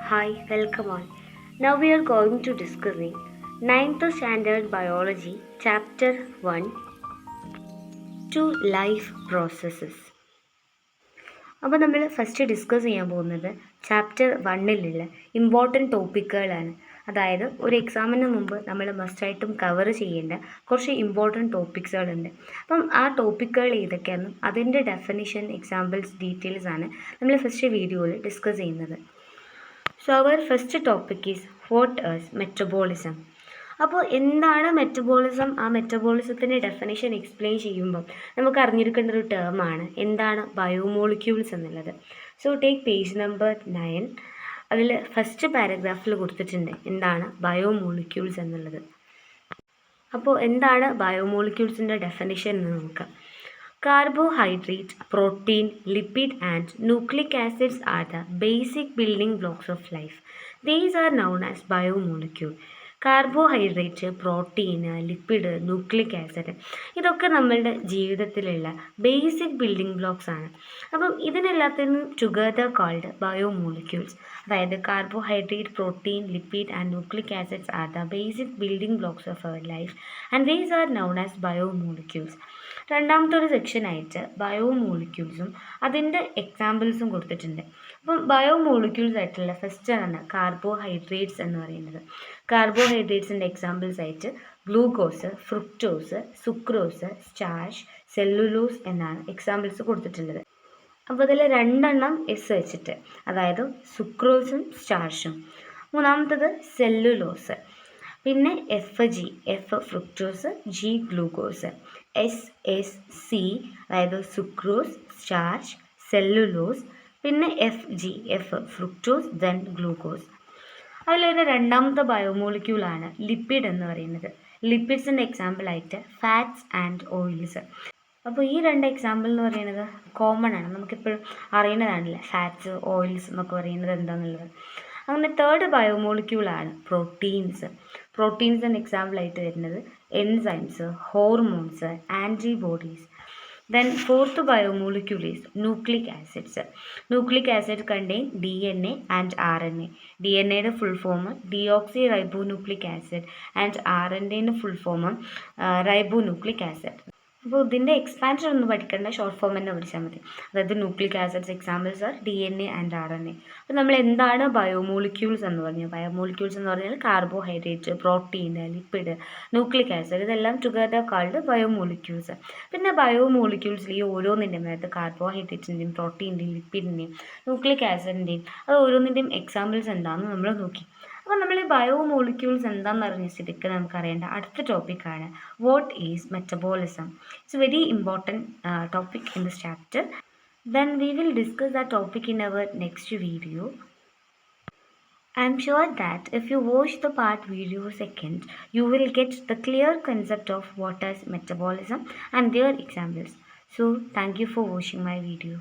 Hi, welcome all. Now we are going to discussing ninth standard biology chapter 1 to life processes. അപ്പോൾ നമ്മൾ first discuss ചെയ്യാൻ പോകുന്നത് chapter 1ലുള്ള important ടോപ്പിക്കുകളാണ്. അതായത് ഒരു എക്സാമിന് മുമ്പ് നമ്മൾ മസ്റ്റായിട്ടും കവർ ചെയ്യേണ്ട കുറച്ച് ഇമ്പോർട്ടൻറ്റ് ടോപ്പിക്സുകളുണ്ട്. അപ്പം ആ ടോപ്പിക്കുകൾ ഏതൊക്കെയാണെന്നും അതിൻ്റെ ഡെഫിനിഷൻ, എക്സാമ്പിൾസ്, ഡീറ്റെയിൽസ് ആണ് നമ്മൾ ഫസ്റ്റ് വീഡിയോയിൽ ഡിസ്കസ് ചെയ്യുന്നത്. So our first topic is what is metabolism. അപ്പോൾ എന്താണ് മെറ്റബോളിസം? ആ മെറ്റബോളിസത്തിൻ്റെ ഡെഫിനേഷൻ എക്സ്പ്ലെയിൻ ചെയ്യുമ്പം നമുക്ക് അറിഞ്ഞിരിക്കേണ്ട ഒരു ടേമാണ് എന്താണ് ബയോമോളിക്യൂൾസ് എന്നുള്ളത്. So take page number 9. അതിൽ ഫസ്റ്റ് പാരഗ്രാഫിൽ കൊടുത്തിട്ടുണ്ട് എന്താണ് ബയോമോളിക്യൂൾസ് എന്നുള്ളത്. അപ്പോൾ എന്താണ് ബയോമോളിക്യൂൾസിൻ്റെ ഡെഫിനേഷൻ എന്ന് നോക്കാം. Carbohydrate, protein, lipid and nucleic acids are the basic building blocks of life. These are known as biomolecule. Carbohydrate, protein, lipid, nucleic acid ഇതൊക്കെ നമ്മളുടെ ജീവിതത്തിലുള്ള ബേസിക് ബിൽഡിംഗ് ബ്ലോക്സ് ആണ്. അപ്പം ഇതിനെല്ലാത്തിനും ടുഗദർ കോൾഡ് ബയോമോളിക്യൂൾസ്. അതായത് carbohydrate, protein, lipid and nucleic acids are the basic building blocks of our life and these are known as biomolecules. രണ്ടാമത്തെ ഒരു സെക്ഷനായിട്ട് ബയോമോളിക്യൂൾസും അതിൻ്റെ എക്സാമ്പിൾസും കൊടുത്തിട്ടുണ്ട്. അപ്പം ബയോമോളിക്യൂൾസ് ആയിട്ടുള്ള ഫസ്റ്റ് ആണ് കാർബോഹൈഡ്രേറ്റ്സ് എന്ന് പറയുന്നത്. കാർബോഹൈഡ്രേറ്റ്സിൻ്റെ എക്സാമ്പിൾസ് ആയിട്ട് glucose, fructose, sucrose, starch, cellulose എന്നാണ് എക്സാമ്പിൾസ് കൊടുത്തിട്ടുള്ളത്. അപ്പോൾ ഇതിൽ രണ്ടെണ്ണം എസ് വെച്ചിട്ട്, അതായത് സുക്രോസും സ്റ്റാർച്ചും. മൂന്നാമത്തത് സെല്ലുലോസ്. പിന്നെ F fructose, G glucose, S അതായത് സുക്രോസ്, സ്റ്റാർച്ച്, സെല്ലുലോസ്, പിന്നെ എഫ് ഫ്രുക്ടോസ്, ദെൻ ഗ്ലൂക്കോസ്. അതിലൊരു രണ്ടാമത്തെ ബയോമോളിക്യൂളാണ് ലിപ്പിഡ് എന്ന് പറയുന്നത്. ലിപ്പിഡ്സിൻ്റെ എക്സാമ്പിളായിട്ട് ഫാറ്റ്സ് ആൻഡ് ഓയിൽസ്. അപ്പോൾ ഈ രണ്ട് എക്സാമ്പിൾ എന്ന് പറയുന്നത് കോമൺ ആണ്, നമുക്കിപ്പോഴും അറിയുന്നതാണല്ലേ ഫാറ്റ്സ്, ഓയിൽസ് എന്നൊക്കെ പറയുന്നത് എന്താണെന്നുള്ളത്. അങ്ങനെ തേർഡ് ബയോമോളിക്യൂളാണ് പ്രോട്ടീൻസ്. പ്രോട്ടീൻസിൻ്റെ എക്സാമ്പിളായിട്ട് വരുന്നത് enzymes, hormones, antibodies. Then fourth biomolecule is nucleic acids. Nucleic acid contain DNA and RNA. DNA യുടെ full form deoxyribonucleic acid and RNA യുടെ ഫുൾ ഫോം ribonucleic acid. അപ്പോൾ ഇതിൻ്റെ എക്സ്പാൻഷൻ ഒന്നും പഠിക്കേണ്ട, ഷോർട്ട് ഫോം തന്നെ പഠിച്ചാൽ മതി. അതായത് nucleic acids examples R DNA and RNA. അപ്പോൾ നമ്മൾ എന്താണ് ബയോമോളിക്യൂൾസ് എന്ന് പറഞ്ഞാൽ, ബയോമോളിക്യൂൾസ് എന്ന് പറഞ്ഞാൽ carbohydrate, protein, lipid, nucleic acid ഇതെല്ലാം ടുഗദർ കാൾഡ് ബയോമോളിക്യൂൾസ്. പിന്നെ ബയോമോളിക്യൂൾസിൽ ഈ ഓരോന്നിൻ്റെയും, അതായത് കാർബോഹൈഡ്രേറ്റിൻ്റെയും പ്രോട്ടീൻ്റെയും ലിപ്പിഡിൻ്റെയും ന്യൂക്ലിക് ആസിഡിൻ്റെയും അത് ഓരോന്നിൻ്റെയും എക്സാമ്പിൾസ് എന്താണെന്ന് നമ്മൾ നോക്കി. അപ്പോൾ നമ്മൾ ഈ ബയോമോളിക്യൂൾസ് എന്താണെന്ന് അറിഞ്ഞ സ്ഥിതിക്ക് നമുക്ക് അറിയേണ്ട അടുത്ത ടോപ്പിക്കാണ് what is metabolism. It's very important topic in this chapter. Then we will discuss that topic in our next video. I am sure that if you watch the part video second, you will get the clear concept of what is metabolism and their examples. So thank you for watching my video.